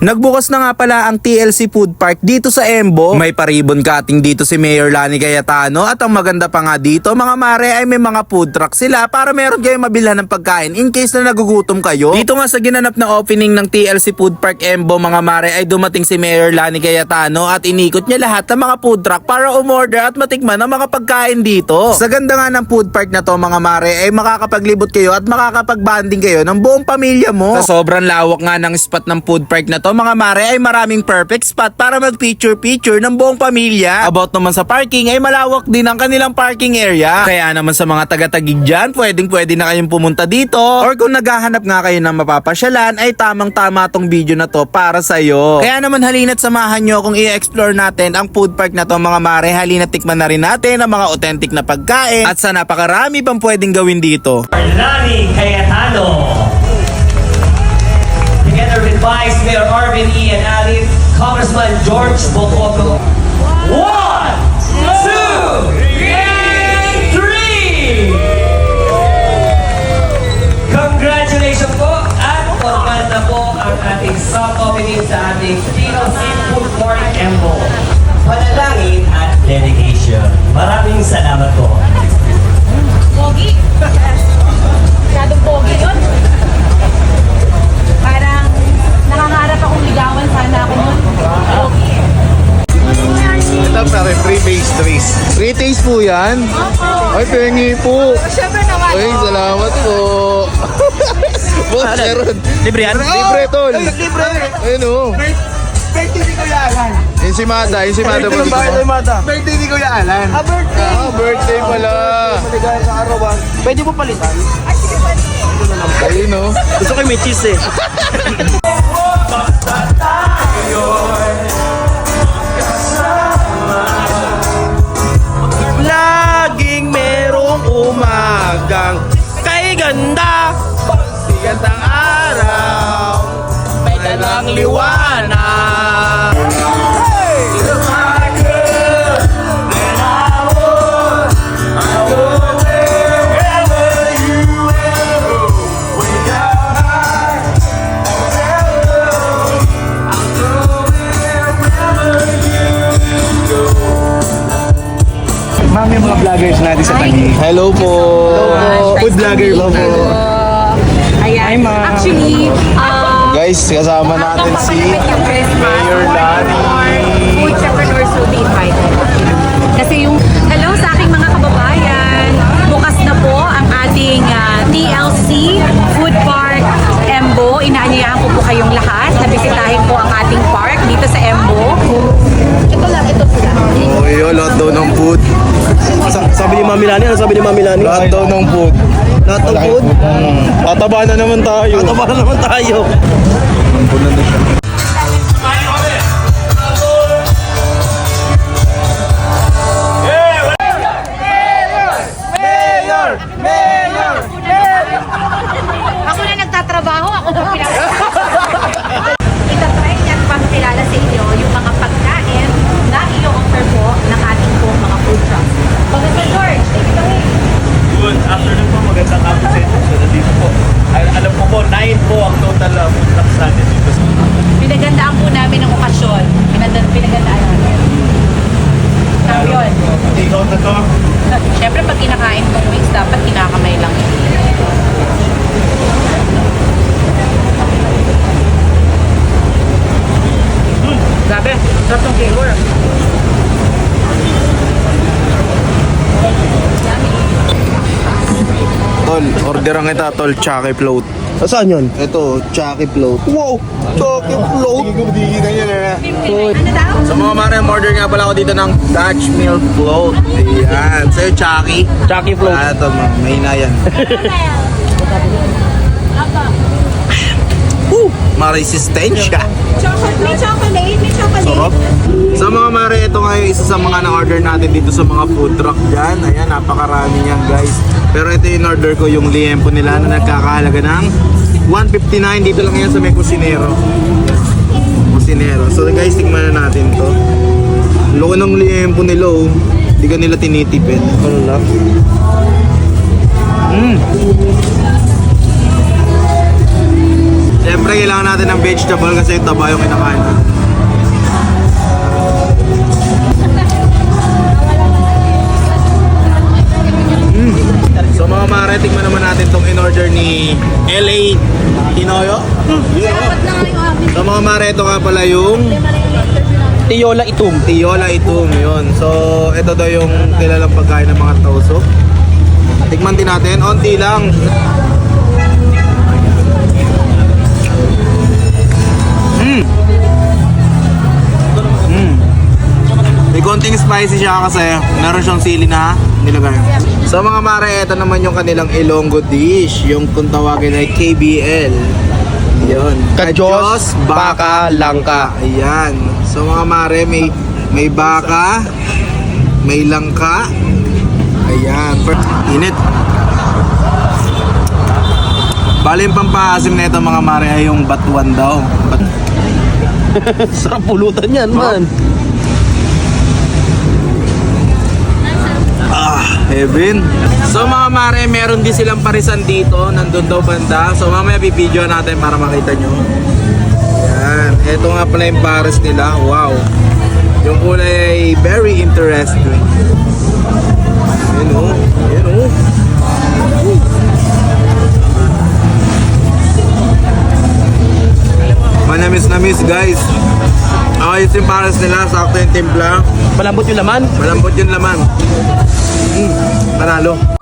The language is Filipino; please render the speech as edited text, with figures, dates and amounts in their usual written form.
Nagbukas na nga pala ang TLC Food Park dito sa Embo. May paribon cutting dito si Mayor Lani Cayetano at ang maganda pa nga dito mga mare ay may mga food truck sila para meron kayong mabilhan ng pagkain in case na nagugutom kayo. Dito nga sa ginanap na opening ng TLC Food Park Embo mga mare ay dumating si Mayor Lani Cayetano at inikot niya lahat ng mga food truck para umorder at matikman ang mga pagkain dito. Sa ganda nga ng food park na to mga mare ay makakapaglibot kayo at makakapagbanding kayo ng buong pamilya mo. Sa sobrang lawak nga ng spot ng food park na to mga mare ay maraming perfect spot para mag picture ng buong pamilya. About naman sa parking ay malawak din ang kanilang parking area. Kaya naman sa mga taga-Taguig dyan, pwede na kayong pumunta dito. Or kung naghahanap nga kayo ng mapapasyalan ay tamang-tama tong video na to para sa'yo. Kaya naman halina't samahan nyo kung i-explore natin ang food park na to mga mare. Halina't tikman na rin natin ang mga authentic na pagkain at sa napakarami pang pwedeng gawin dito. Lani Cayetano. Together with Vice Mayor Arvin E. and Alif, Congressman George Bococo. 1, 2, and 3! Congratulations po at maganda po ang ating soft opening sa ating TLC Food Park Embo. Panalangin at dedication. Maraming salamat po. Pogi? Masyadong pogi yun. Parang nangangarap akong ligawan sana ako nun. Pogi. Ito pare, free base trace. Free taste po yan? Ay, pengi po. Siyempre naman. Ay, salamat po. Boss, meron. Libre yan? Libre, tol. Libre! Ayun o. Birthday ni Kuya Alan! Insimada po dito. Birthday ni Kuya Alan! Birthday! Birthday pala. Maligaya sa arawan. Pwede mo palitan? Ayun o. Gusto ko yung may cheese eh. Laging merong umagang kay ganda. Sikat ang araw, may dalang liwanag. Ma'am, yung mga vloggers natin sa Taguig. Hello po. Food vlogger po po. Ayan. Actually, Guys, kasama natin si Mayor Lani. Food entrepreneurs will be invited. Kasi yung, hello sa aking mga kababayan, bukas na po ang ating TLC Food Park Embo. Inaanyayahan ko po kayong lahat na bisitahin po ang ating park dito sa Embo. Ito lang, ito sila. Oh, yun, lahat daw ng food. Sabi ni Mami Lani, ano sabi ni Mami Lani? Lahat daw ng food. Lahat ng food? Tataba na naman tayo. Tama na naman tayo. Ako na nagtatrabaho, ako po itatry niya at pagkilala sa inyo yung mga pagkain na i-offer po ng ating pong mga food trucks. Pagkakita George, take it away. Good afternoon po, magandang hapon. So, nandito po. Alam ko po, 9 po ang total food trucks natin dito. Pinagandaan po namin ang okasyon. Pinagandaan namin. Kamyon. Ikaw na to. Siyempre, pag kinakain kong wings, dapat kinakamay lang yun. Grabe, sarap ng flavor. Tol, orderan kita, tol, Chucky Float. Saan yun? Ito, Chucky Float. Wow! Chocolate float! Hindi na yan Ano daw? So mga mare, order nga pala ako dito ng Dutch Milk Float. Ayan. Sa'yo, Chucky. Chucky float. Ito, mahina yan. Maresistensya. May chocolate. Sarap. Sa mga mare, ito nga yung isa sa mga na-order natin dito sa mga food truck dyan. Ayan, napakarami niyan guys. Pero ito yung order ko, yung liempo nila na nagkakahalaga ng 159. Dito lang yan sa may kusinero. So guys, tingnan na natin to. Loko ng liempo nila oh. Hindi ka nila tinitipid. Ano lang? Siyempre, kailangan natin ng vegetable kasi yung taba yung kinakain. So mga mare, tingnan naman natin tong in-order ni LA Tinoyo. So mga mare, ito nga pala yung Tiola Itum. Tiola Itum, yun. So, ito daw yung kilalang pagkain ng mga Tauso. Tikman din natin, onti lang. May konting spicy siya kasi meron siyang sili na nilagay. So mga mare, ito naman yung kanilang Ilonggo dish, yung kung tawagin ay KBL. Yun. Kajos, baka, langka. Ayan. So mga mare, may baka, may langka. Ayan. Init. Bali yung pampaasim na ito mga mare ay yung batuan daw. Sarap pulutan yan, man. Heaven. So mga mare, meron din silang parisan dito. Nandun daw banda. So mamaya bibidyo natin para makita nyo. Yan. Ito nga pala yung pares nila. Wow. Yung kulay ay very interesting. Yan o. Yan o. Manamis-namis guys. Ayos yung pares nila. Sakto yung timpla. Malambot yung laman. Malambot yung laman. Panalo.